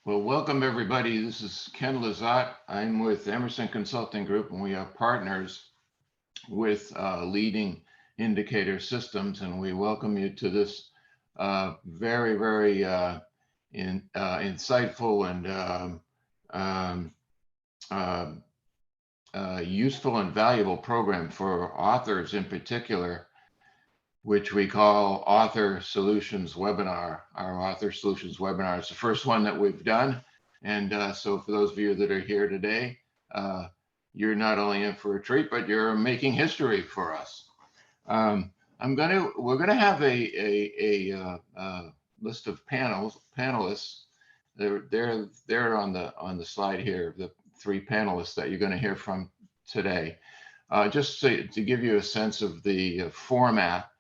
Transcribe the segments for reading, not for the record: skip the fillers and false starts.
Well, welcome everybody. This is Ken Lazat. I'm with Emerson Consulting Group, and we are partners with Leading Indicator Systems, and we welcome you to this very, very insightful and um, uh, useful and valuable program for authors in particular, which we call Author Solutions Webinar. Our Author Solutions Webinar is the first one that we've done. And so for those of you that are here today, uh, you're not only in for a treat, but you're making history for us. We're gonna have a list of panelists. They're on the slide here, the three panelists that you're gonna hear from today. Just to give you a sense of the format,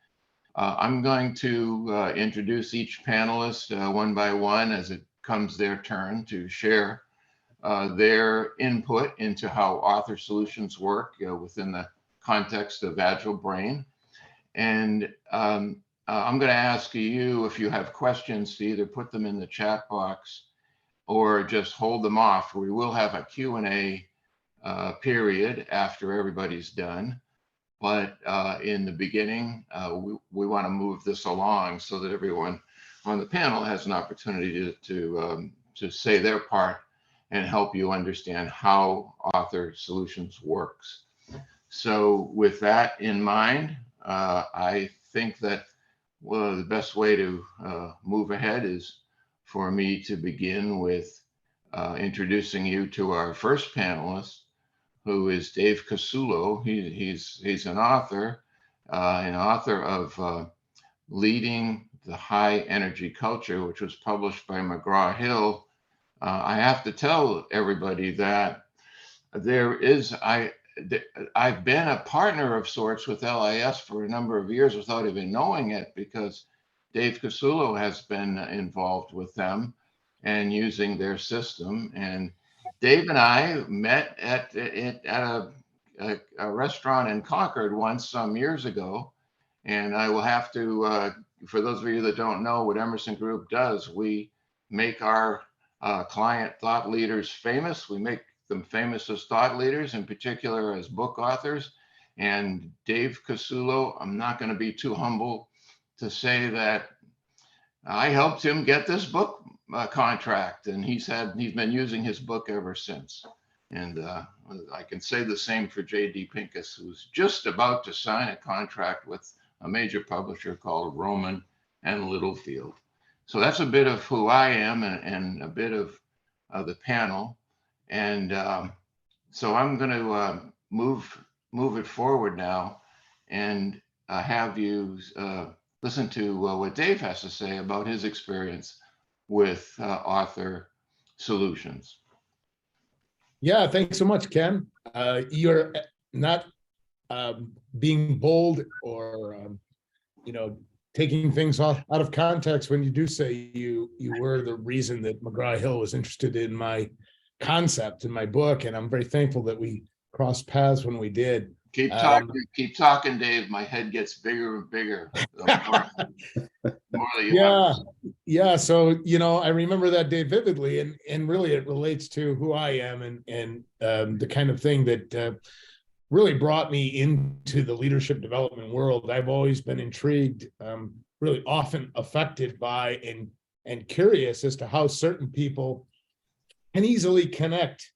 I'm going to introduce each panelist one by one as it comes their turn to share their input into how author solutions work within the context of Agile Brain. And I'm going to ask you if you have questions to either put them in the chat box or just hold them off. We will have a Q&A period after everybody's done. But in the beginning, we want to move this along so that everyone on the panel has an opportunity to say their part and help you understand how Author Solutions works. So with that in mind, I think that the best way to move ahead is for me to begin with introducing you to our first panelist, who is Dave Casullo. He's an author of Leading the High Energy Culture, which was published by McGraw-Hill. I have to tell everybody that I've been a partner of sorts with LIS for a number of years without even knowing it, because Dave Casullo has been involved with them and using their system. And Dave and I met at a restaurant in Concord once some years ago. And I will have to, for those of you that don't know what Emerson Group does, we make our client thought leaders famous. We make them famous as thought leaders, in particular as book authors. And Dave Casullo, I'm not going to be too humble to say that I helped him get this book contract, and he's been using his book ever since. And I can say the same for J.D. Pincus, who's just about to sign a contract with a major publisher called Rowman and Littlefield. So that's a bit of who I am and a bit of the panel. And so I'm going to move it forward now and have you listen to what Dave has to say about his experience with Author Solutions. Yeah, thanks so much, Ken. You're not being bold or taking things out of context when you do say you were the reason that McGraw-Hill was interested in my concept in my book, and I'm very thankful that we crossed paths when we did. Keep talking, Dave. My head gets bigger and bigger. Yeah. So I remember that day vividly, and really it relates to who I am and the kind of thing that really brought me into the leadership development world. I've always been intrigued, really often affected by and curious as to how certain people can easily connect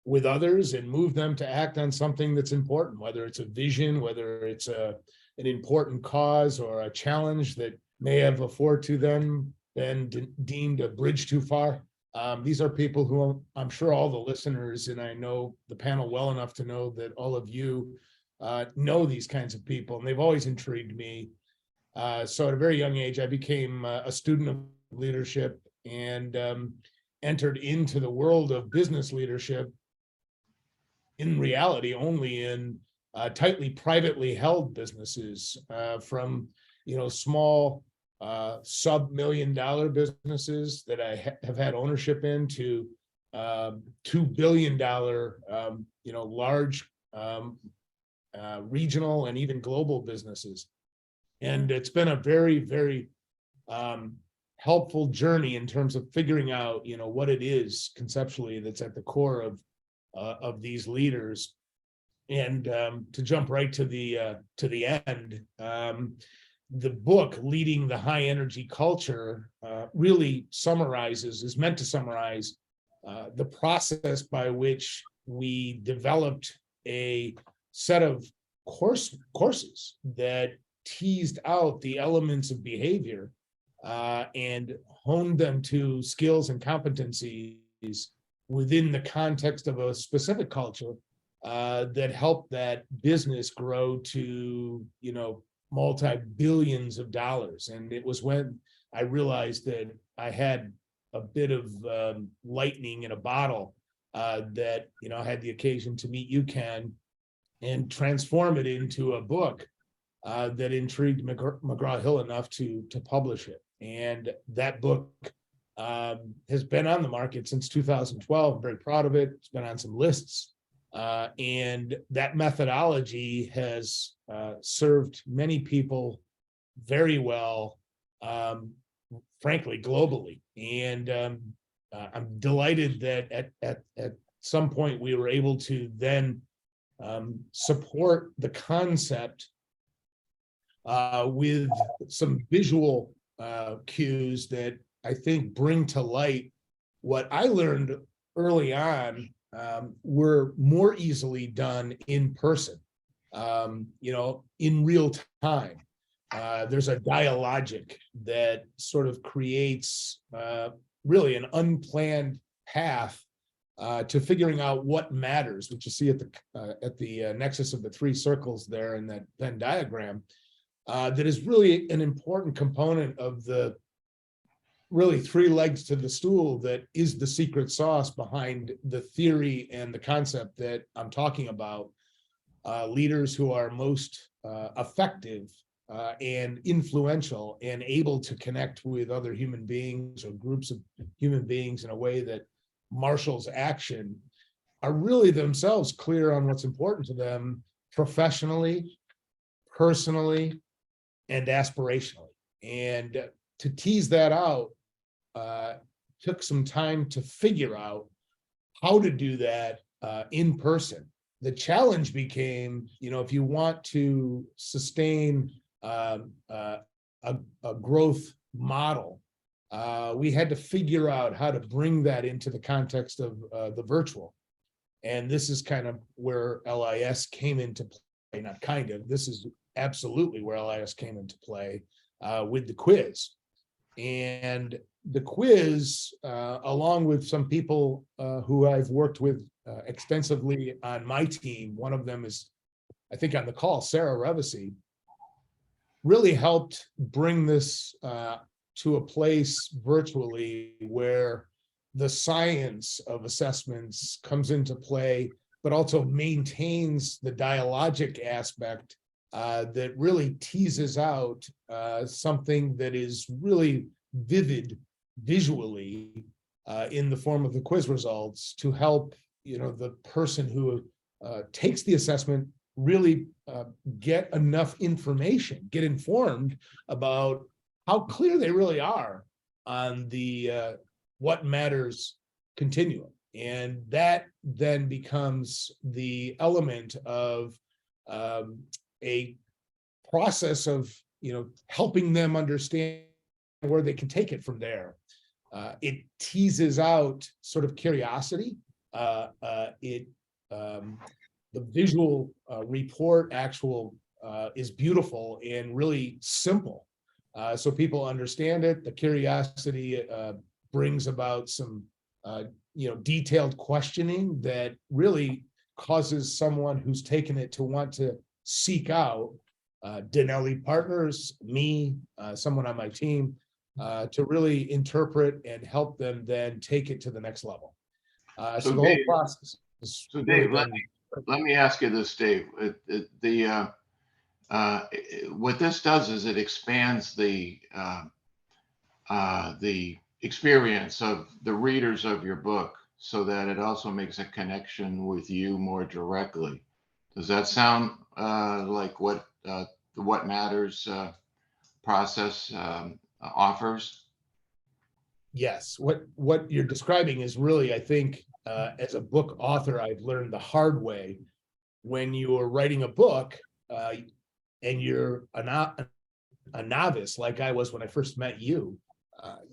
with others and move them to act on something that's important, whether it's a vision, whether it's an important cause or a challenge that may have afforded to them been deemed a bridge too far. These are people who I'm sure all the listeners, and I know the panel well enough to know that all of you know these kinds of people, and they've always intrigued me. So at a very young age, I became a student of leadership and entered into the world of business leadership, in reality only in tightly privately held businesses, from small sub-$1 million businesses that I have had ownership in to $2 billion large regional and even global businesses. And it's been a very, very helpful journey in terms of figuring out, what it is conceptually that's at the core of these leaders. And to jump right to the end, the book "Leading the High Energy Culture" really is meant to summarize the process by which we developed a set of courses that teased out the elements of behavior and honed them to skills and competencies within the context of a specific culture that helped that business grow to, multi-billions of dollars. And it was when I realized that I had a bit of lightning in a bottle that, I had the occasion to meet you, Ken, and transform it into a book that intrigued McGraw-Hill enough to publish it. And that book has been on the market since 2012. I'm very proud of it. It's been on some lists. And that methodology has served many people very well, frankly, globally. And I'm delighted that at some point we were able to then support the concept with some visual cues that I think bring to light what I learned early on were more easily done in person, in real time. There's a dialogic that sort of creates really an unplanned path to figuring out what matters, which you see at the nexus of the three circles there in that Venn diagram. That is really an important component of the really three legs to the stool that is the secret sauce behind the theory and the concept that I'm talking about. Leaders who are most effective and influential and able to connect with other human beings or groups of human beings in a way that marshals action are really themselves clear on what's important to them professionally, personally, and aspirationally. And to tease that out took some time to figure out how to do that in person. The challenge became, if you want to sustain a growth model, we had to figure out how to bring that into the context of the virtual. And this is kind of where LIS came into play, not kind of, this is absolutely where LIS came into play with the quiz. And the quiz, along with some people who I've worked with extensively on my team, one of them is, I think on the call, Sarah Revesey, really helped bring this to a place virtually where the science of assessments comes into play, but also maintains the dialogic aspect that really teases out something that is really vivid visually in the form of the quiz results to help the person who takes the assessment really get enough information, get informed about how clear they really are on the what matters continuum. And that then becomes the element of a process of helping them understand where they can take it from there. It teases out sort of curiosity. The visual report is beautiful and really simple, so people understand it. The curiosity brings about some detailed questioning that really causes someone who's taken it to want to seek out Denelli partners, me, someone on my team, to really interpret and help them then take it to the next level. So the whole process is. So Dave, let me ask you this, Dave. What this does is it expands the experience of the readers of your book, so that it also makes a connection with you more directly. Does that sound like what the What Matters process offers? Yes, what you're describing is really, I think, as a book author, I've learned the hard way. When you are writing a book, and you're a novice, like I was when I first met you,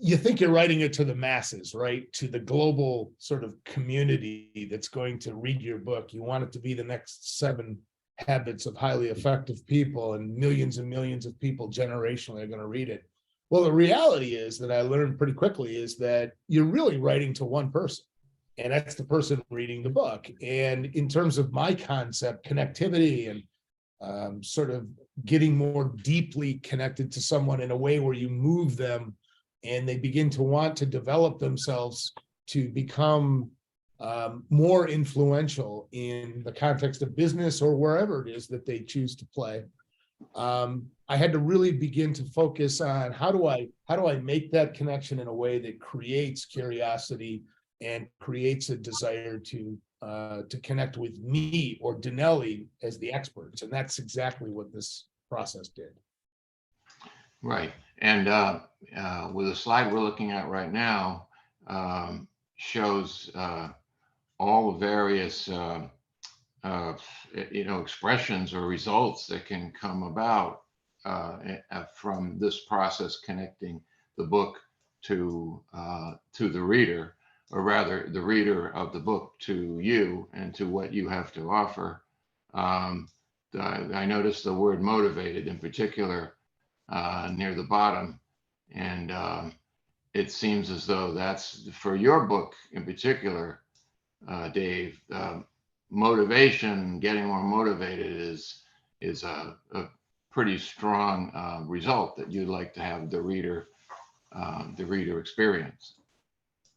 you think you're writing it to the masses, right? To the global sort of community that's going to read your book. You want it to be the next 7 habits of highly effective people, and millions of people generationally are going to read it. Well, the reality is that I learned pretty quickly is that you're really writing to one person, and that's the person reading the book. And in terms of my concept, connectivity and sort of getting more deeply connected to someone in a way where you move them and they begin to want to develop themselves to become more influential in the context of business or wherever it is that they choose to play. I had to really begin to focus on how do I make that connection in a way that creates curiosity and creates a desire to connect with me or Dinelli as the experts, and that's exactly what this process did. Right. And with the slide we're looking at right now, shows all the various expressions or results that can come about from this process, connecting the book to the reader, or rather the reader of the book to you and to what you have to offer. I noticed the word motivated in particular near the bottom, and it seems as though that's for your book in particular, Dave. Motivation, getting more motivated is a pretty strong result that you'd like to have the reader experience.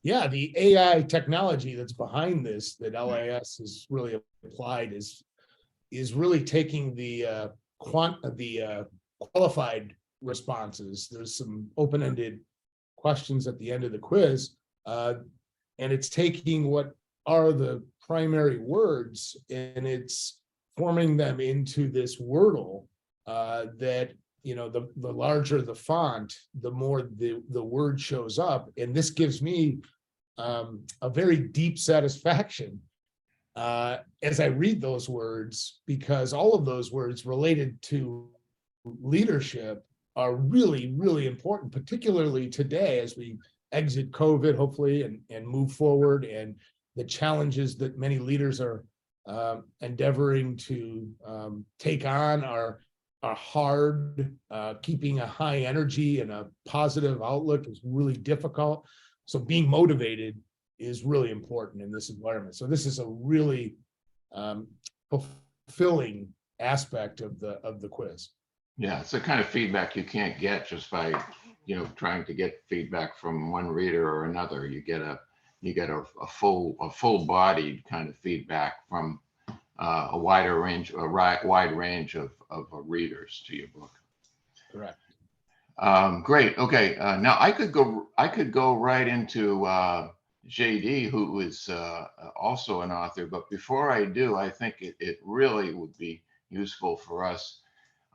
Yeah, the AI technology that's behind this, that LIS is really applied, is really taking the qualified responses. There's some open-ended questions at the end of the quiz, and it's taking what are the primary words and it's forming them into this Wordle that, the larger the font, the more the word shows up. And this gives me a very deep satisfaction as I read those words, because all of those words related to leadership are really, really important, particularly today as we exit COVID, hopefully, and move forward. And the challenges that many leaders are endeavoring to take on are hard. Keeping a high energy and a positive outlook is really difficult. So being motivated is really important in this environment. So this is a really fulfilling aspect of the quiz. Yeah, it's the kind of feedback you can't get just by trying to get feedback from one reader or another. You get a full bodied kind of feedback from a wide range of readers to your book. Correct. Great. Okay. Now I could go right into JD, who is also an author. But before I do, I think it really would be useful for us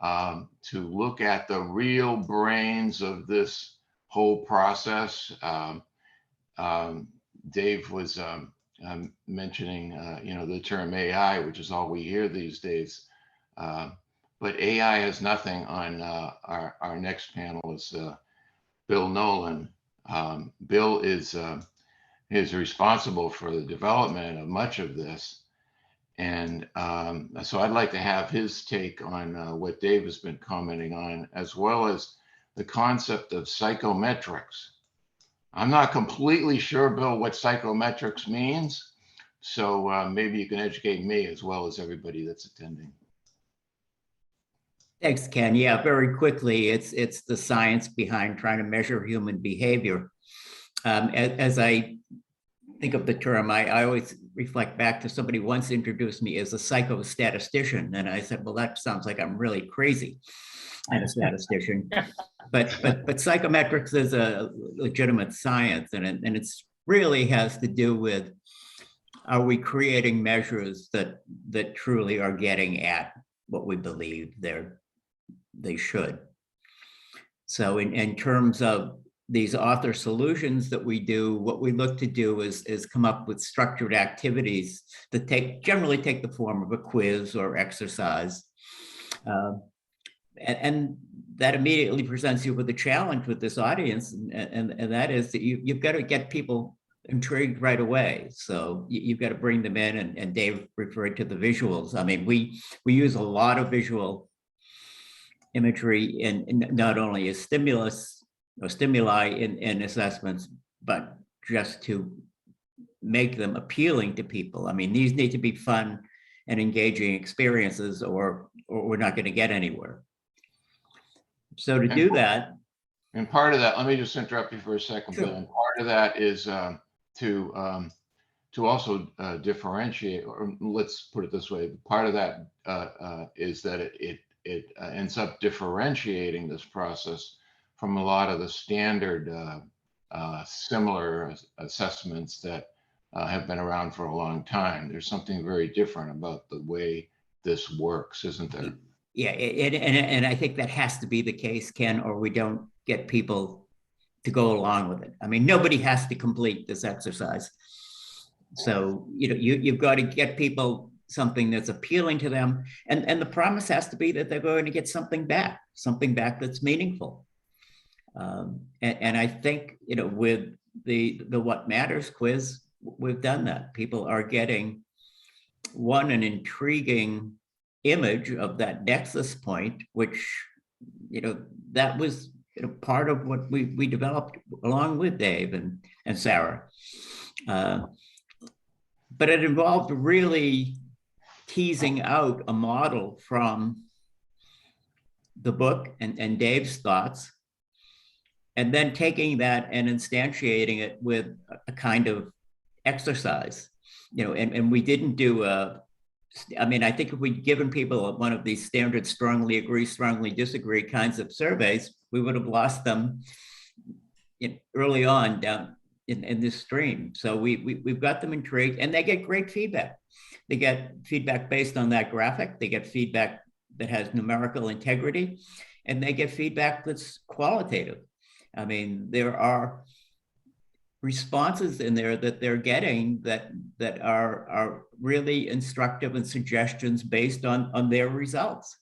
to look at the real brains of this whole process. Dave was mentioning, the term AI, which is all we hear these days. But AI has nothing on our next panelist, Bill Nolan. Bill is responsible for the development of much of this. And so I'd like to have his take on what Dave has been commenting on, as well as the concept of psychometrics. I'm not completely sure, Bill, what psychometrics means. So maybe you can educate me as well as everybody that's attending. Thanks, Ken. Yeah, very quickly, it's the science behind trying to measure human behavior. As I think of the term, I always reflect back to somebody once introduced me as a psychostatistician, and I said, well, that sounds like I'm really crazy and a statistician. But psychometrics is a legitimate science, and it really has to do with, are we creating measures that truly are getting at what we believe they should. So in terms of these author solutions that we do, what we look to do is come up with structured activities that generally take the form of a quiz or exercise. And that immediately presents you with a challenge with this audience, and that is that you've got to get people intrigued right away. So you've got to bring them in, and Dave referred to the visuals. I mean, we use a lot of visual imagery in not only as stimulus or stimuli in assessments, but just to make them appealing to people. I mean, these need to be fun and engaging experiences, or we're not going to get anywhere. So to do that, and part of that, let me just interrupt you for a second, Sure. Bill. And part of that is to also differentiate, or let's put it this way. Part of that is that it ends up differentiating this process from a lot of the standard similar assessments that have been around for a long time. There's something very different about the way this works, isn't there? yeah, and I think that has to be the case, Ken, or we don't get people to go along with it. I mean, nobody has to complete this exercise. So, you've got to get people something that's appealing to them. And the promise has to be that they're going to get something back that's meaningful. And I think, with the What Matters quiz, we've done that. People are getting, an intriguing image of that nexus point, which, that was part of what we developed along with Dave and Sarah. But it involved really teasing out a model from the book and Dave's thoughts, and then taking that and instantiating it with a kind of exercise, and we didn't do I think if we'd given people one of these standard strongly agree, strongly disagree kinds of surveys, we would have lost them early on down in this stream. So we've got them intrigued, and they get great feedback. They get feedback based on that graphic. They get feedback that has numerical integrity, and they get feedback that's qualitative. I mean, there are responses in there that they're getting that are really instructive and suggestions based on their results.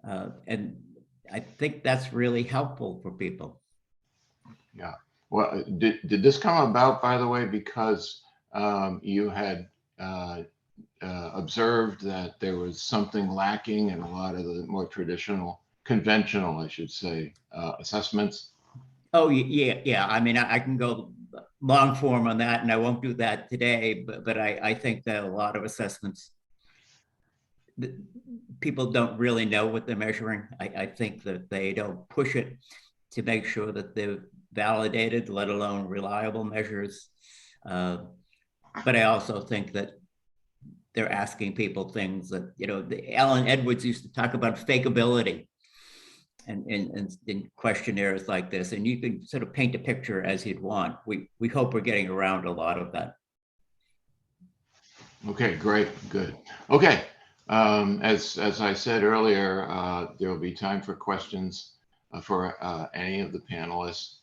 And I think that's really helpful for people. Yeah. Well, did this come about, by the way, because you had observed that there was something lacking in a lot of the more traditional, conventional, I should say, assessments? Oh, yeah. I mean, I can go long form on that, and I won't do that today, but I think that a lot of assessments, people don't really know what they're measuring. I think that they don't push it to make sure that they're validated, let alone reliable measures. But I also think that they're asking people things that, Alan Edwards used to talk about fakeability and in questionnaires like this, and you can sort of paint a picture as you'd want. We hope we're getting around a lot of that. Okay, great, good. Okay, as I said earlier, there will be time for questions for any of the panelists.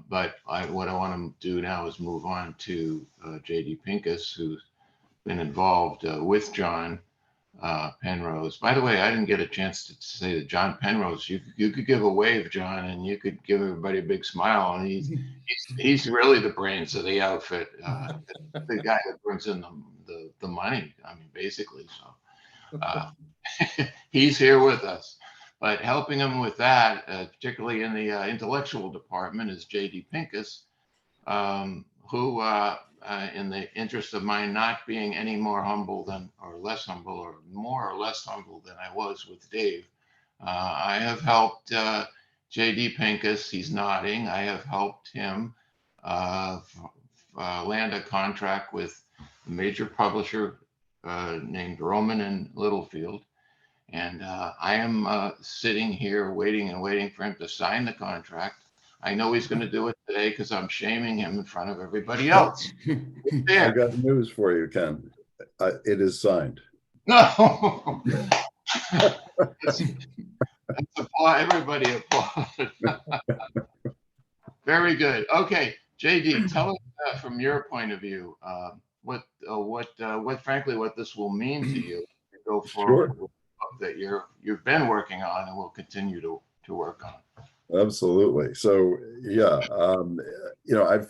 But what I want to do now is move on to J.D. Pincus, who's been involved with John Penrose. By the way, I didn't get a chance to say that John Penrose, you could give a wave, John, and you could give everybody a big smile. And he's really the brains of the outfit, the guy that brings in the money. I mean, basically. So he's here with us. But helping him with that, particularly in the intellectual department, is J.D. Pincus, who, in the interest of mine not being any more humble than, or less humble, or more or less humble than I was with Dave, I have helped J.D. Pincus, he's nodding, I have helped him land a contract with a major publisher named Rowman and Littlefield. And I am sitting here waiting for him to sign the contract. I know he's going to do it today because I'm shaming him in front of everybody else. I got news for you, Ken. It is signed. No. Everybody applaud. Very good. Okay, JD, tell us from your point of view, what frankly, what this will mean to you to go forward Sure. with the book that you've been working on and will continue to work on. Absolutely. So yeah,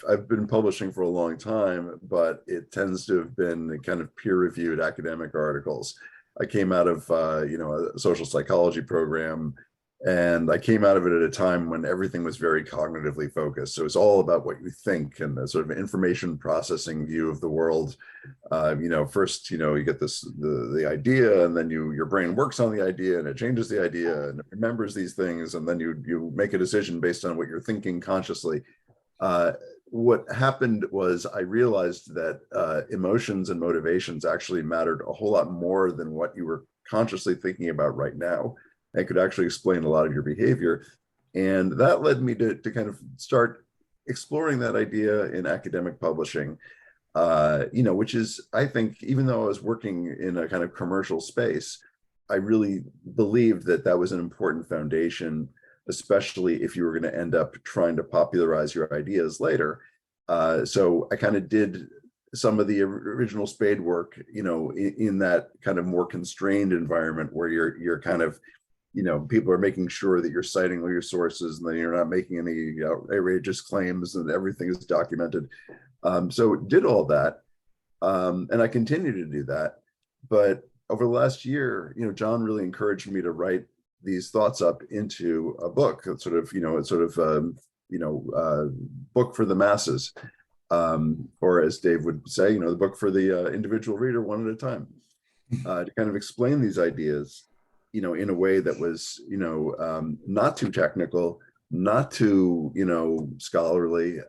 I've been publishing for a long time, but it tends to have been kind of peer-reviewed academic articles. I came out of a social psychology program, and I came out of it at a time when everything was very cognitively focused. So it's all about what you think and the sort of information processing view of the world. First, you get the idea, and then your brain works on the idea, and it changes the idea, and it remembers these things, and then you make a decision based on what you're thinking consciously. What happened was I realized that emotions and motivations actually mattered a whole lot more than what you were consciously thinking about right now. It could actually explain a lot of your behavior, and that led me to kind of start exploring that idea in academic publishing. Which is, I think, even though I was working in a kind of commercial space, I really believed that that was an important foundation, especially if you were going to end up trying to popularize your ideas later. So I kind of did some of the original Spade work, in that kind of more constrained environment where you're kind of, people are making sure that you're citing all your sources and then you're not making any outrageous claims and everything is documented. So did all that, and I continue to do that. But over the last year, John really encouraged me to write these thoughts up into a book, book for the masses, or as Dave would say, the book for the individual reader, one at a time, to kind of explain these ideas, in a way that was, not too technical, not too, scholarly,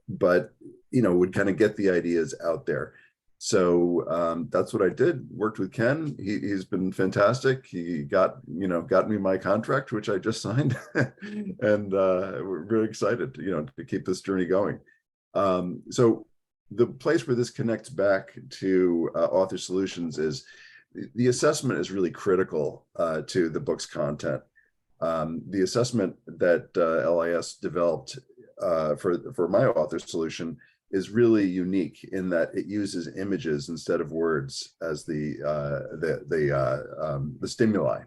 but would kind of get the ideas out there. So that's what I did. Worked with Ken. He's been fantastic. He got me my contract, which I just signed, and we're really excited, to keep this journey going. So the place where this connects back to Author Solutions is the assessment is really critical to the book's content. The assessment that LIS developed for my author solution is really unique in that it uses images instead of words as the stimuli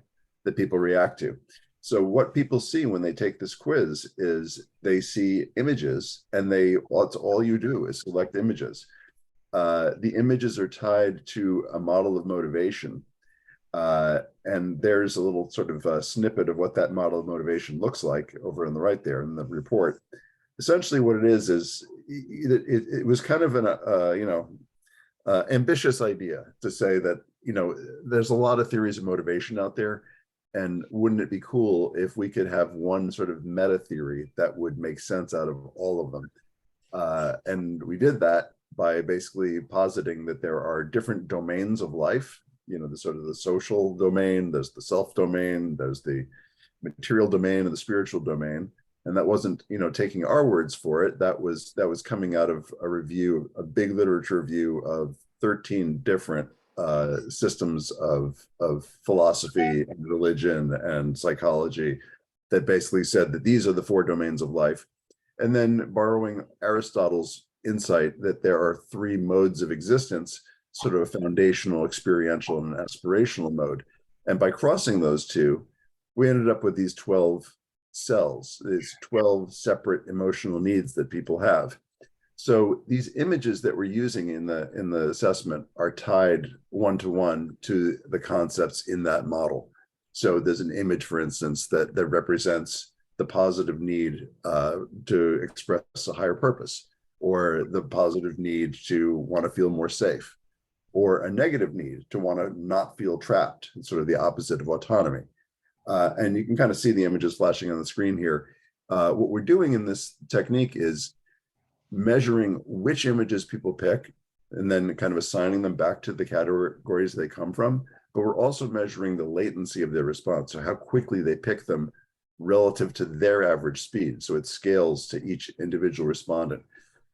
that people react to. So what people see when they take this quiz is they see images, and that's all you do is select images. The images are tied to a model of motivation. And there's a little sort of snippet of what that model of motivation looks like over on the right there in the report. Essentially what it is it was kind of an ambitious idea to say that, there's a lot of theories of motivation out there, and wouldn't it be cool if we could have one sort of meta theory that would make sense out of all of them? And we did that by basically positing that there are different domains of life, the sort of the social domain, there's the self domain, there's the material domain and the spiritual domain. And that wasn't, taking our words for it. That was coming out of a big literature review of 13 different systems of philosophy and religion and psychology that basically said that these are the 4 domains of life. And then borrowing Aristotle's insight that there are 3 modes of existence, sort of a foundational, experiential, and aspirational mode. And by crossing those 2, we ended up with these 12 cells, these 12 separate emotional needs that people have. So these images that we're using in the assessment are tied one-to-one to the concepts in that model. So there's an image, for instance, that represents the positive need to express a higher purpose, or the positive need to want to feel more safe, or a negative need to want to not feel trapped. It's sort of the opposite of autonomy. And you can kind of see the images flashing on the screen here. What we're doing in this technique is measuring which images people pick, and then kind of assigning them back to the categories they come from. But we're also measuring the latency of their response, so how quickly they pick them relative to their average speed. So it scales to each individual respondent.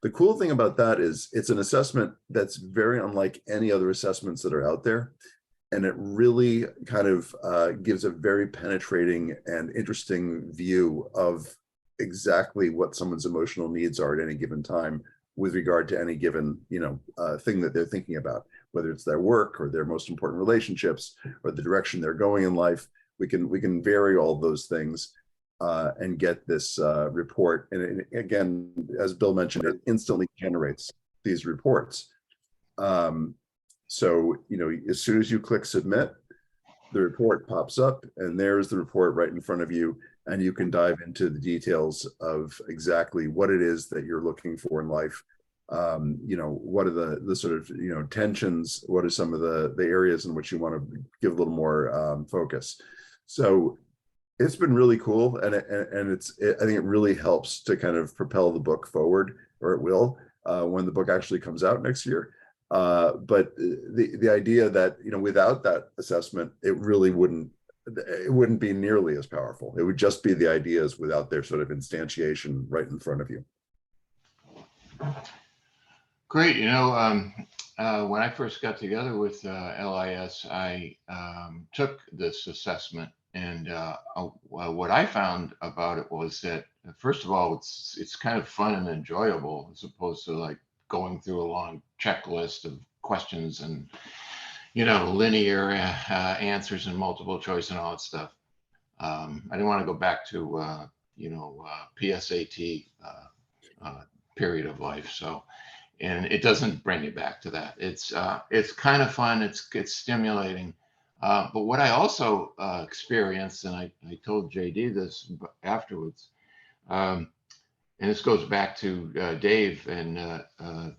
The cool thing about that is it's an assessment that's very unlike any other assessments that are out there. And it really kind of gives a very penetrating and interesting view of exactly what someone's emotional needs are at any given time with regard to any given, thing that they're thinking about, whether it's their work or their most important relationships or the direction they're going in life. We can vary all those things and get this report. And again, as Bill mentioned, it instantly generates these reports. So, as soon as you click submit, the report pops up and there's the report right in front of you. And you can dive into the details of exactly what it is that you're looking for in life. What are the sort of, tensions? What are some of the areas in which you want to give a little more focus? So it's been really cool. And I think it really helps to kind of propel the book forward, or it will when the book actually comes out next year. But the idea that, without that assessment, it wouldn't be nearly as powerful. It would just be the ideas without their sort of instantiation right in front of you. Great. When I first got together with LIS, I took this assessment, and what I found about it was that, first of all, it's kind of fun and enjoyable, as opposed to like going through a long checklist of questions and linear answers and multiple choice and all that stuff. I didn't want to go back to PSAT period of life. So, and it doesn't bring you back to that. It's kind of fun. It's stimulating. But what I also experienced, and I told JD this afterwards, and this goes back to Dave and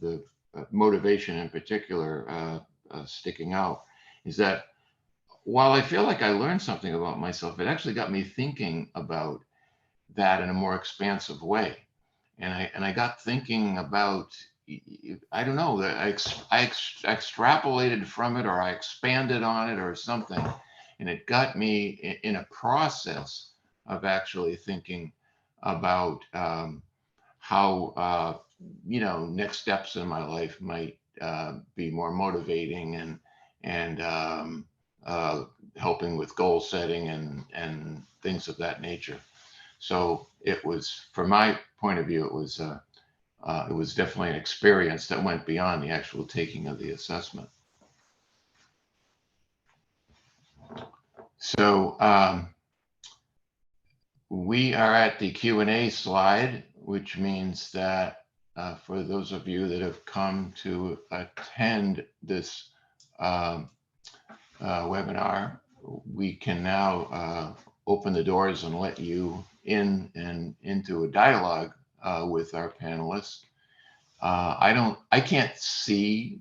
the motivation in particular sticking out, is that while I feel like I learned something about myself, it actually got me thinking about that in a more expansive way. And I got thinking about, I don't know, that I extrapolated from it, or I expanded on it or something. And it got me in a process of actually thinking about how, next steps in my life might be more motivating and helping with goal setting and things of that nature. So it was, from my point of view, it was definitely an experience that went beyond the actual taking of the assessment. So we are at the Q&A slide, which means that for those of you that have come to attend this webinar, we can now open the doors and let you in and into a dialogue with our panelists. I can't see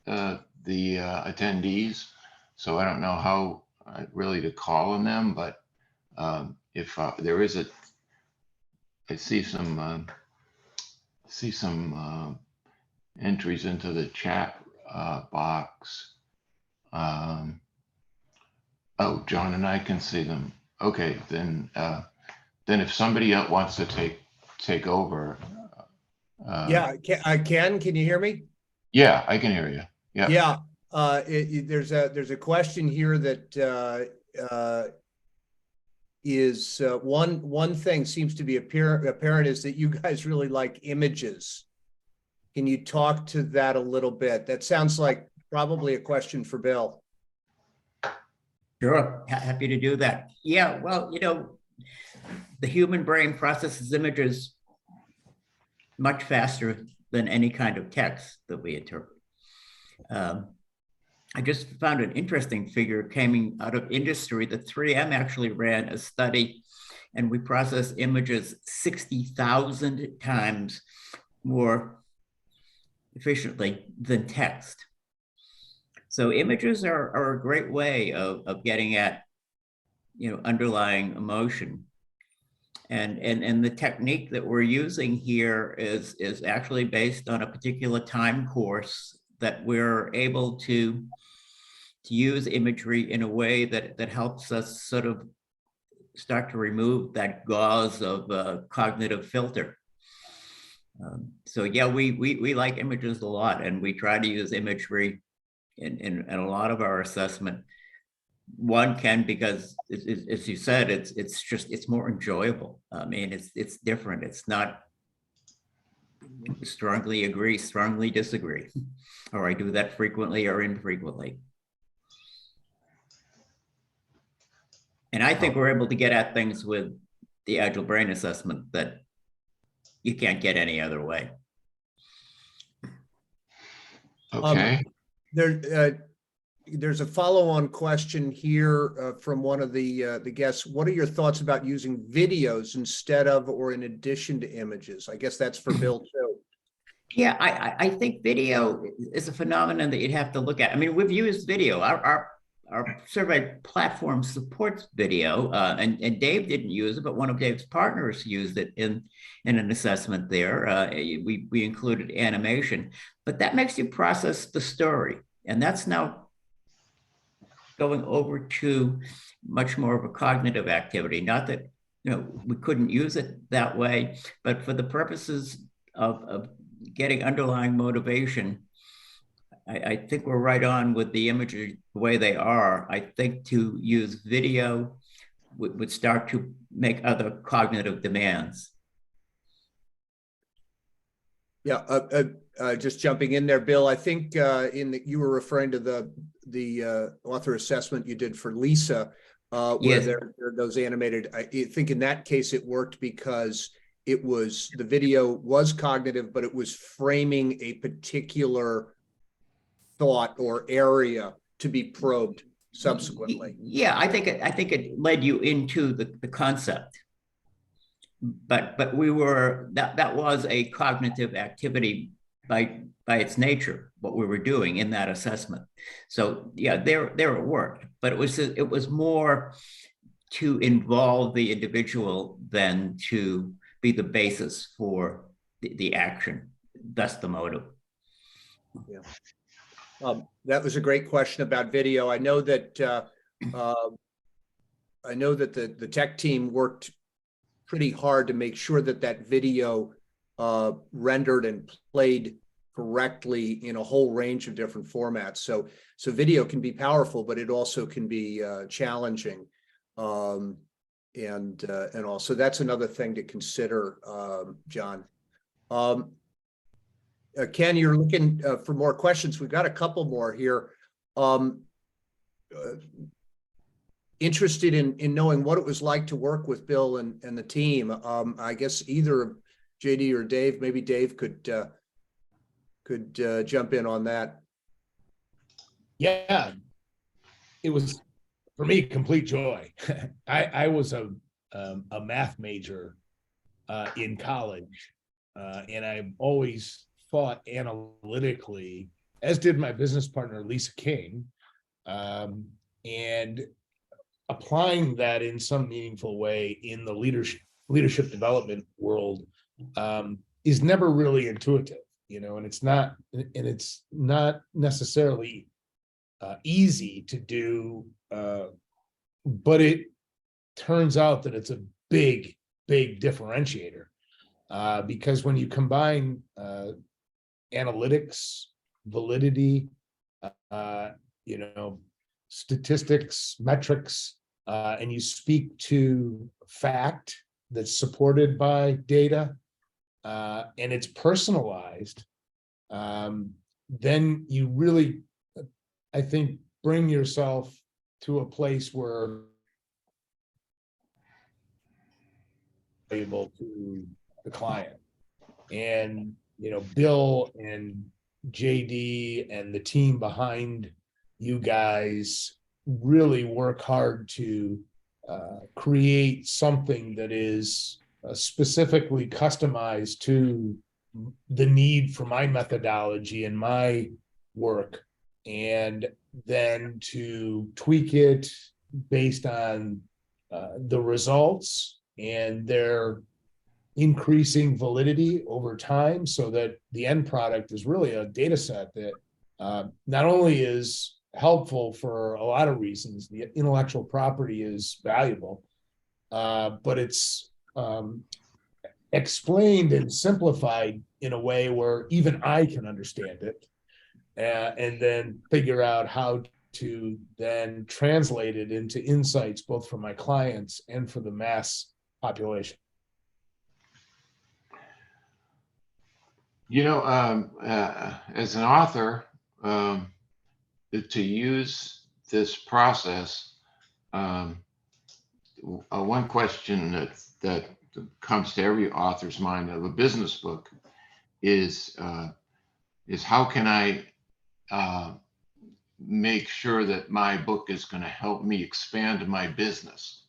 the attendees, so I don't know how really to call on them, but if there is I see some entries into the chat box. Oh, John and I can see them. Okay, then if somebody else wants to take over. Yeah, I can. Can you hear me? Yeah, I can hear you. Yeah. Yeah. There's a question here that is one thing seems to be apparent is that you guys really like images. Can you talk to that a little bit? That sounds like probably a question for Bill. Sure, happy to do that. Yeah, well, the human brain processes images much faster than any kind of text that we interpret. I just found an interesting figure coming out of industry. The 3M actually ran a study, and we process images 60,000 times more efficiently than text. So images are a great way of getting at, underlying emotion. And the technique that we're using here is actually based on a particular time course that we're able to use imagery in a way that helps us sort of start to remove that gauze of cognitive filter. So yeah, we like images a lot, and we try to use imagery in a lot of our assessment. one can, because as you said, it's more enjoyable. I mean, it's different. It's not strongly agree, strongly disagree, or I do that frequently or infrequently. And I think we're able to get at things with the Agile Brain Assessment that you can't get any other way. Okay. There's a follow-on question here from one of the guests. What are your thoughts about using videos instead of or in addition to images? I guess that's for Bill too. Yeah, I think video is a phenomenon that you'd have to look at. I mean, we've used video. Our survey platform supports video, and Dave didn't use it, but one of Dave's partners used it in an assessment there. We included animation, but that makes you process the story. And that's now going over to much more of a cognitive activity. Not that, we couldn't use it that way, but for the purposes of getting underlying motivation, I think we're right on with the images the way they are. I think to use video would start to make other cognitive demands. Yeah, just jumping in there, Bill, I think you were referring to the author assessment you did for Lisa, where Yes. there are those animated. I think in that case it worked because the video was cognitive, but it was framing a particular thought or area to be probed subsequently. Yeah, I think it led you into the concept. But that was a cognitive activity by its nature, what we were doing in that assessment. So yeah, there it worked, but it was more to involve the individual than to be the basis for the action, thus the motive. Yeah. That was a great question about video. I know that the tech team worked pretty hard to make sure that video rendered and played correctly in a whole range of different formats. So video can be powerful, but it also can be challenging, and also that's another thing to consider, John. Ken, you're looking for more questions. We've got a couple more here. Interested in knowing what it was like to work with Bill and the team. I guess either JD or Dave, maybe Dave could jump in on that. Yeah, it was for me complete joy. I was a math major in college, and I always thought analytically, as did my business partner Lisa King, and applying that in some meaningful way in the leadership development world is never really intuitive, and it's not necessarily easy to do, but it turns out that it's a big differentiator, because when you combine analytics, validity, statistics, metrics, and you speak to fact that's supported by data, and it's personalized, then you really, I think, bring yourself to a place where able to the client. And Bill and JD and the team behind you guys really work hard to create something that is specifically customized to the need for my methodology and my work, and then to tweak it based on the results and their increasing validity over time, so that the end product is really a data set that not only is helpful for a lot of reasons, the intellectual property is valuable, but it's explained and simplified in a way where even I can understand it, and then figure out how to then translate it into insights, both for my clients and for the mass population. You know, as an author, to use this process, one question that comes to every author's mind of a business book is how can I make sure that my book is going to help me expand my business?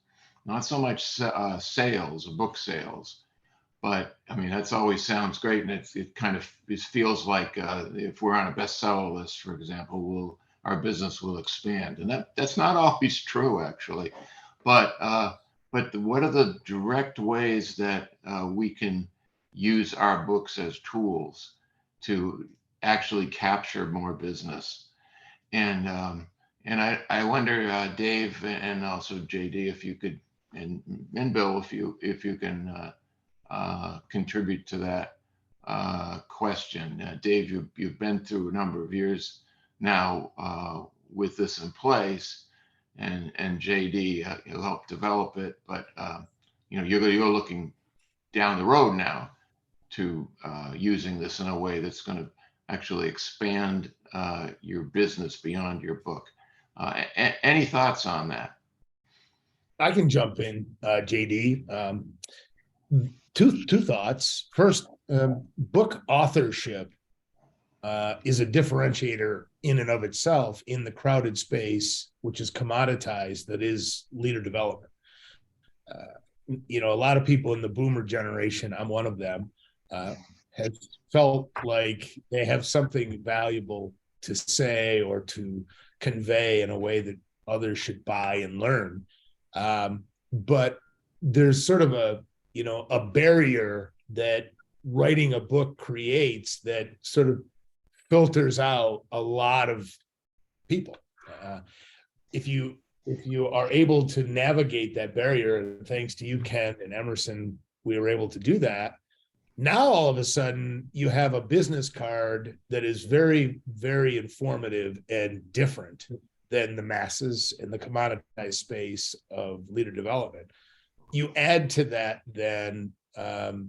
Not so much sales or book sales, but I mean, that's always sounds great. And it kind of feels like if we're on a bestseller list, for example, our business will expand. And that's not always true, actually. But what are the direct ways that we can use our books as tools to actually capture more business? And I wonder, Dave, and also JD, if you could, and Bill, if you can contribute to that question. Dave, you've been through a number of years now with this in place, and JD, you'll help develop it, but you're looking down the road now to using this in a way that's going to actually expand your business beyond your book. Any thoughts on that? I can jump in, JD. Two thoughts. First, book authorship is a differentiator in and of itself in the crowded space, which is commoditized, that is leader development. A lot of people in the boomer generation, I'm one of them, have felt like they have something valuable to say or to convey in a way that others should buy and learn. But there's sort of a barrier that writing a book creates that sort of filters out a lot of people. If you are able to navigate that barrier, and thanks to you, Ken and Emerson, we were able to do that. Now, all of a sudden, you have a business card that is very, very informative and different than the masses and the commoditized space of leader development. You add to that then, the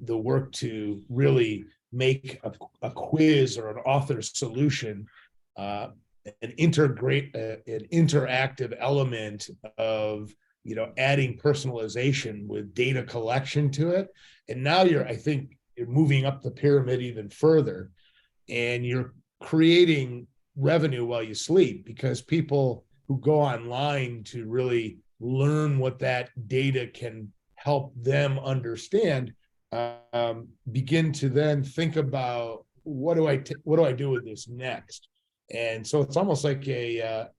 work to really make a quiz or an author solution, an interactive element of adding personalization with data collection to it. And now I think you're moving up the pyramid even further, and you're creating revenue while you sleep, because people who go online to really learn what that data can help them understand begin to then think about what do I do with this next. And so it's almost like a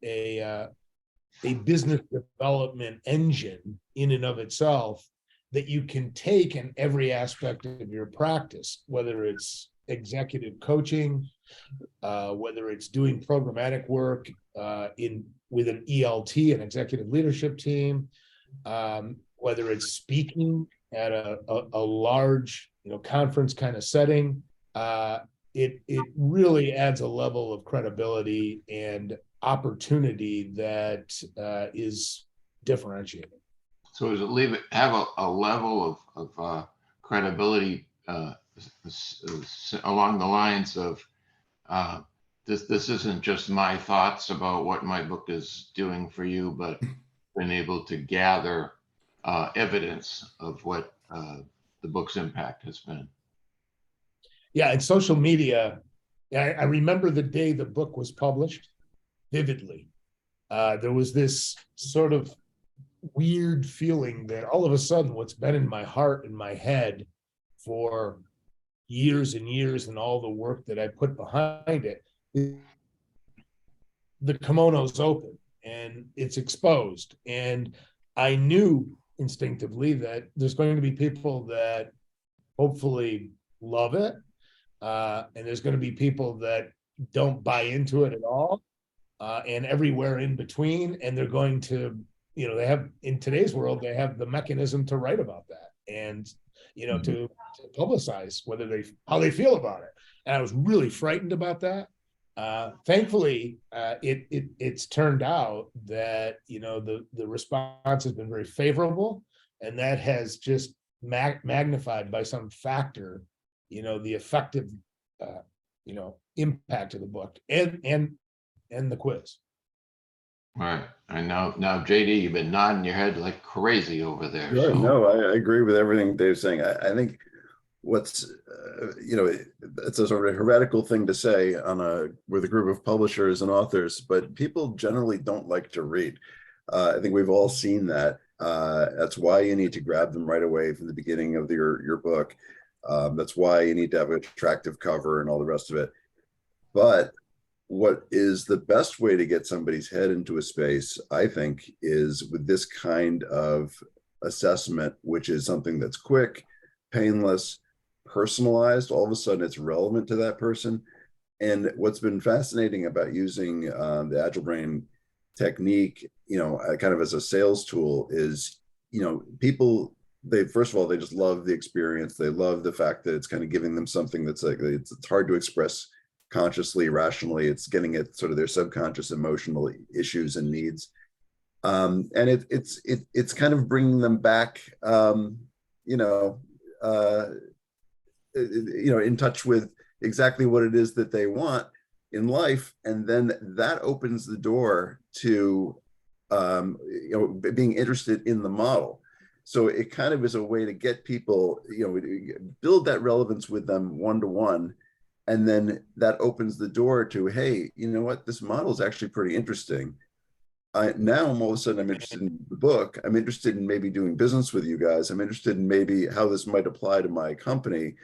business development engine in and of itself that you can take in every aspect of your practice, whether it's executive coaching, whether it's doing programmatic work with an ELT, an executive leadership team, whether it's speaking at a large conference kind of setting. It really adds a level of credibility and opportunity that is differentiating. So does it have a level of credibility along the lines of this isn't just my thoughts about what my book is doing for you, but been able to gather evidence of what the book's impact has been? Yeah, and social media, I remember the day the book was published vividly. There was this sort of weird feeling that all of a sudden what's been in my heart and my head for years and years, and all the work that I put behind it, the kimono's open and it's exposed. And I knew instinctively that there's going to be people that hopefully love it, and there's going to be people that don't buy into it at all, and everywhere in between. And they're going to, they have, in today's world, they have the mechanism to write about that and to publicize how they feel about it. And I was really frightened about that. Thankfully, it's turned out that, you know, the response has been very favorable, and that has just magnified by some factor, you know, the effective, you know, impact of the book and the quiz. All right. And now JD, you've been nodding your head like crazy over there. Sure, So no, I agree with everything Dave's saying. I think what's you know, it's a sort of heretical thing to say on with a group of publishers and authors, but people generally don't like to read. I think we've all seen that. That's why you need to grab them right away from the beginning of your book. That's why you need to have an attractive cover and all the rest of it. But what is the best way to get somebody's head into a space, I think, is with this kind of assessment, which is something that's quick, painless, personalized. All of a sudden it's relevant to that person. And what's been fascinating about using the Agile Brain technique, you know, kind of as a sales tool is, you know, people, they, first of all, they just love the experience. They love the fact that it's kind of giving them something that's like, it's hard to express consciously, rationally. It's getting at sort of their subconscious emotional issues and needs. And it's kind of bringing them back, you know, in touch with exactly what it is that they want in life. And then that opens the door to, you know, being interested in the model. So it kind of is a way to get people, you know, build that relevance with them one-to-one. And then that opens the door to, hey, you know what, this model is actually pretty interesting. Now all of a sudden I'm interested in the book. I'm interested in maybe doing business with you guys. I'm interested in maybe how this might apply to my company,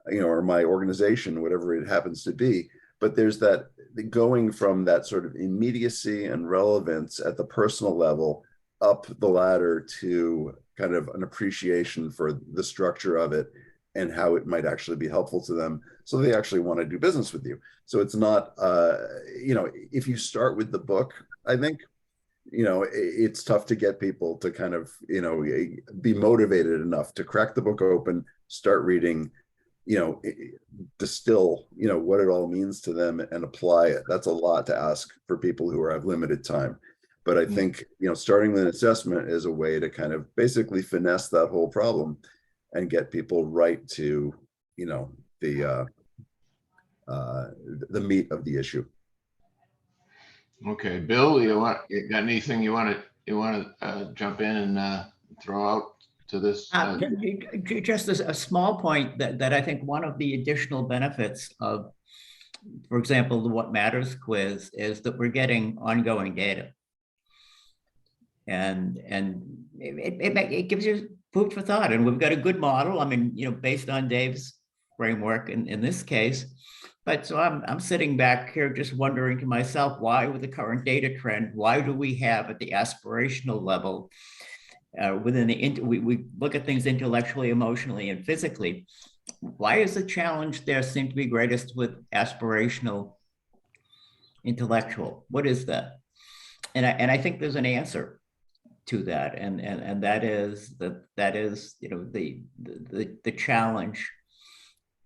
you know, or my organization, whatever it happens to be. But there's that going from that sort of immediacy and relevance at the personal level up the ladder to kind of an appreciation for the structure of it and how it might actually be helpful to them. So they actually want to do business with you. So it's not, you know, if you start with the book, I think, you know, it's tough to get people to kind of, you know, be motivated enough to crack the book open, start reading, you know, distill, you know, what it all means to them and apply it. That's a lot to ask for people who have limited time. But I think, you know, starting with an assessment is a way to kind of basically finesse that whole problem and get people right to, you know, the meat of the issue. okay, Bill, you got anything you want to jump in and throw out to this? Just as a small point that I think one of the additional benefits of, for example, the What Matters quiz is that we're getting ongoing data. And it gives you food for thought. And we've got a good model. I mean, you know, based on Dave's framework in this case. But so I'm sitting back here just wondering to myself, why with the current data trend, why do we have at the aspirational level within we look at things intellectually, emotionally, and physically. Why is the challenge there seem to be greatest with aspirational intellectual? What is that? And I think there's an answer to that, and that is you know, the challenge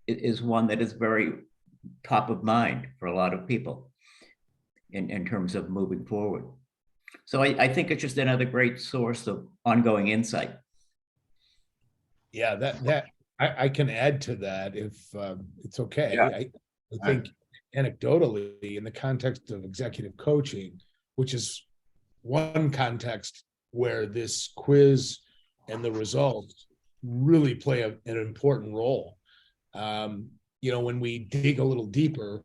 is one that is very top of mind for a lot of people in terms of moving forward. So I think it's just another great source of ongoing insight. Yeah, that I can add to that if it's okay. Yeah. I think anecdotally, in the context of executive coaching, which is one context where this quiz and the results really play an important role. You know, when we dig a little deeper,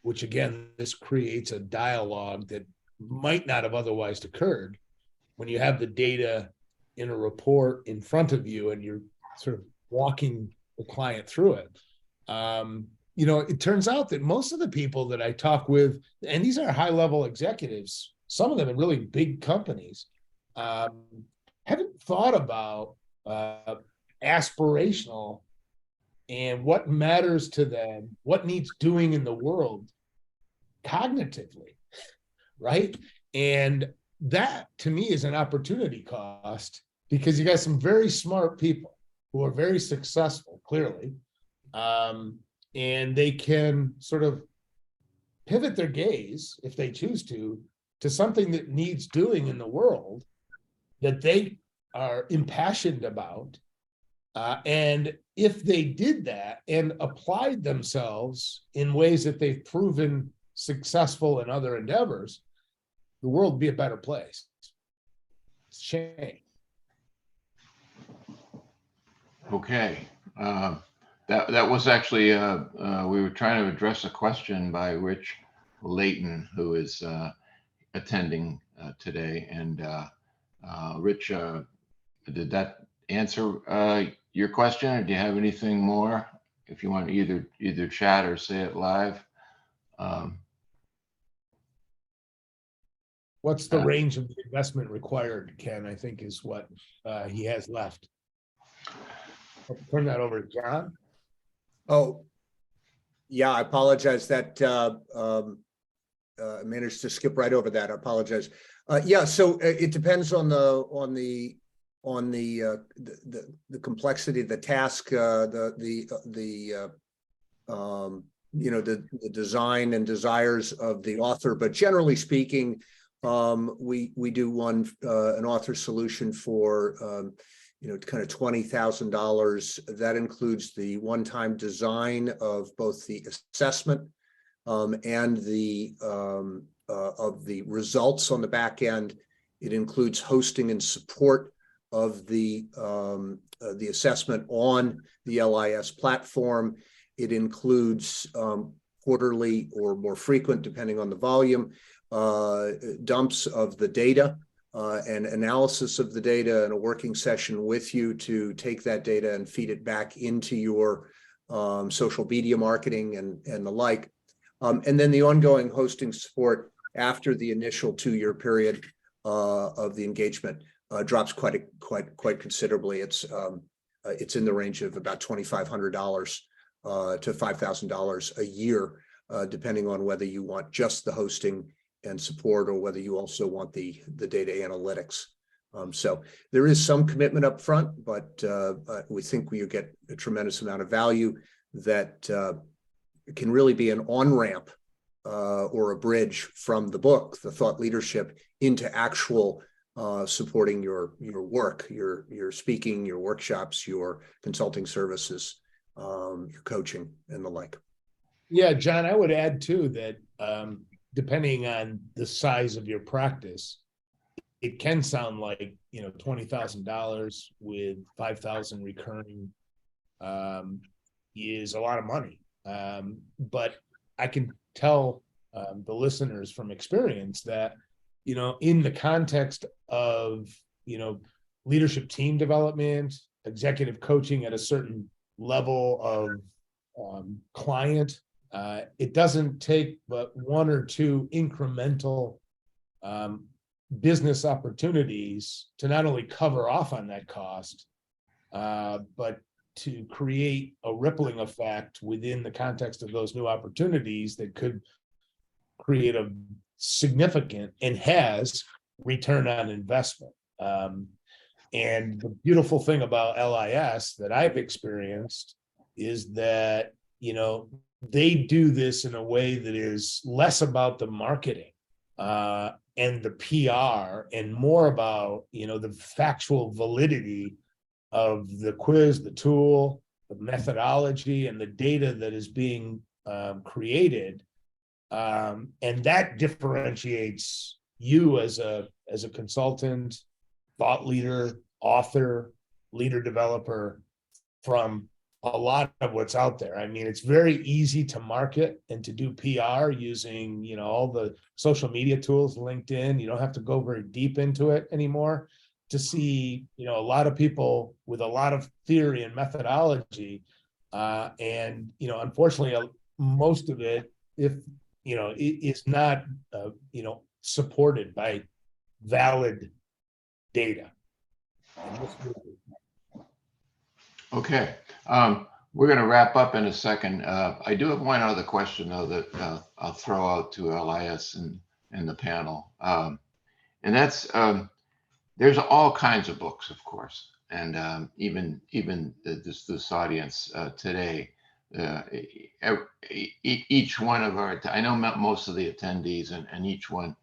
which again, this creates a dialogue that might not have otherwise occurred. When you have the data in a report in front of you and you're sort of walking the client through it, you know, it turns out that most of the people that I talk with, and these are high-level executives, some of them in really big companies, haven't thought about aspirational and what matters to them, what needs doing in the world cognitively, right? And that to me is an opportunity cost, because you got some very smart people who are very successful, clearly, and they can sort of pivot their gaze, if they choose to something that needs doing in the world that they are impassioned about. And if they did that and applied themselves in ways that they've proven successful in other endeavors, the world would be a better place. It's a shame. Okay. That was actually, we were trying to address a question by Rich Layton, who is attending today. And Rich, did that answer your question, or do you have anything more? If you want to either chat or say it live. What's the range of the investment required, Ken? I think is what he has left. I'll turn that over to John. Oh, yeah, I apologize that I managed to skip right over that. I apologize. Yeah, so it depends on the complexity of the task, the design and desires of the author. But generally speaking, we do an author solution for kind of $20,000. That includes the one-time design of both the assessment and the of the results on the back end. It includes hosting and support of the assessment on the LIS platform. It includes quarterly or more frequent, depending on the volume, dumps of the data and analysis of the data, and a working session with you to take that data and feed it back into your social media marketing and the like. And then the ongoing hosting support after the initial 2-year period of the engagement drops quite considerably. It's in the range of about $2,500 to $5,000 a year, depending on whether you want just the hosting and support or whether you also want the data analytics. So there is some commitment up front, but we think you get a tremendous amount of value that can really be an on-ramp or a bridge from the book, the thought leadership, into actual supporting your work, your speaking, your workshops, your consulting services, your coaching, and the like. Yeah, John, I would add too that depending on the size of your practice, it can sound like $20,000 with 5,000 recurring is a lot of money. But I can tell the listeners from experience that in the context of leadership team development, executive coaching at a certain level of client, it doesn't take but 1 or 2 incremental business opportunities to not only cover off on that cost, but to create a rippling effect within the context of those new opportunities that could create a significant and has return on investment. And the beautiful thing about LIS that I've experienced is that, they do this in a way that is less about the marketing and the PR and more about, the factual validity of the quiz, the tool, the methodology, and the data that is being created. And that differentiates you as a consultant, thought leader, author, leader developer from a lot of what's out there. I mean, it's very easy to market and to do PR using, all the social media tools, LinkedIn. You don't have to go very deep into it anymore to see, a lot of people with a lot of theory and methodology. And, unfortunately, most of it, if, it is not, supported by valid data. Okay. We're going to wrap up in a second. I do have one other question, though, that I'll throw out to LIS and the panel. And that's, there's all kinds of books, of course. And even this audience today, each one of our, I know most of the attendees, and each one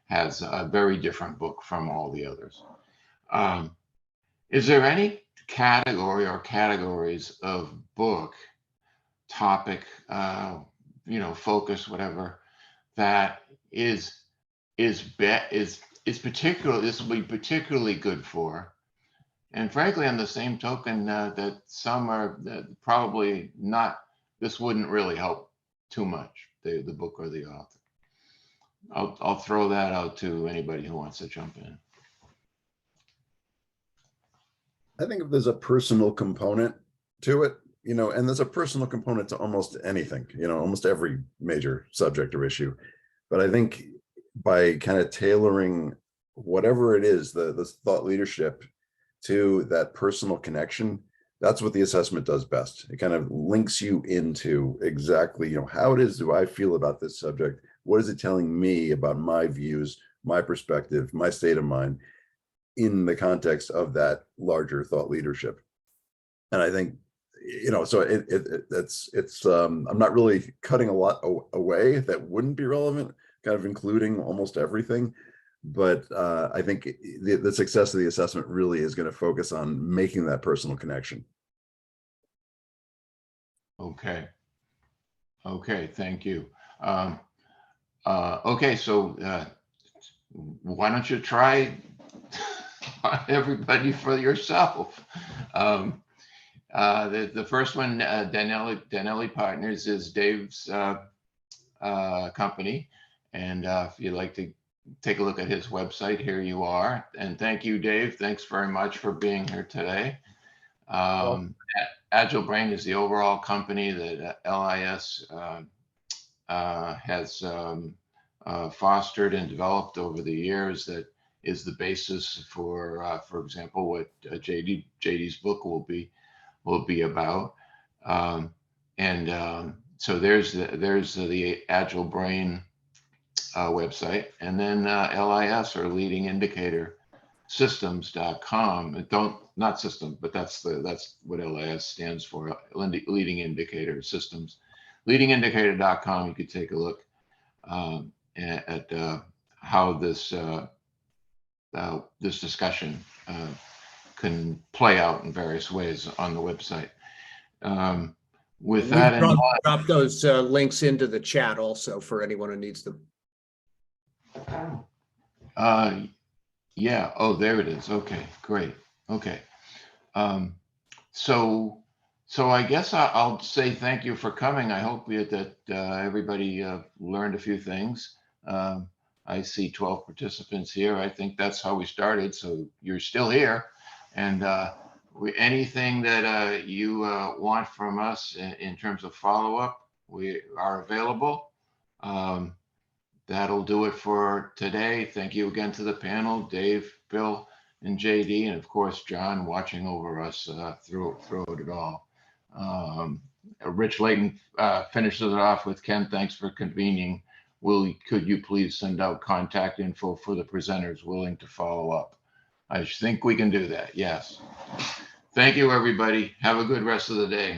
has a very different book from all the others. Is there any category or categories of book, topic, focus, whatever, that is particular, this will be particularly good for? And frankly, on the same token, that some are probably not, this wouldn't really help too much, the book or the author. I'll throw that out to anybody who wants to jump in. I think if there's a personal component to it, and there's a personal component to almost anything, almost every major subject or issue. But I think by kind of tailoring whatever it is, the thought leadership to that personal connection, that's what the assessment does best. It kind of links you into exactly, how it is do I feel about this subject? What is it telling me about my views, my perspective, my state of mind in the context of that larger thought leadership? And I think, so it's I'm not really cutting a lot away that wouldn't be relevant, kind of including almost everything. But I think the success of the assessment really is going to focus on making that personal connection. Okay. Thank you. Okay, so why don't you try everybody for yourself? The first one, Danelli Partners, is Dave's company. And if you'd like to take a look at his website, here you are. And thank you, Dave. Thanks very much for being here today. Agile Brain is the overall company that LIS has fostered and developed over the years, that is the basis for example, what JD's book will be about. So there's the Agile Brain website, and then LIS, or Leading Indicator Systems.com. Not system, but that's what LIS stands for, Leading Indicator Systems. Leadingindicator.com. You could take a look at how this discussion can play out in various ways on the website. With that in mind, drop those links into the chat also for anyone who needs them. yeah. Oh, there it is. Okay, great. Okay. So I guess I'll say thank you for coming. I hope that everybody learned a few things. I see 12 participants here. I think that's how we started. So you're still here. And anything that you want from us in terms of follow-up, we are available. That'll do it for today. Thank you again to the panel, Dave, Bill, and JD, and of course, John watching over us through it all. Rich Layton finishes it off with, Ken, thanks for convening. Could you please send out contact info for the presenters willing to follow up? I think we can do that. Yes. Thank you, everybody. Have a good rest of the day.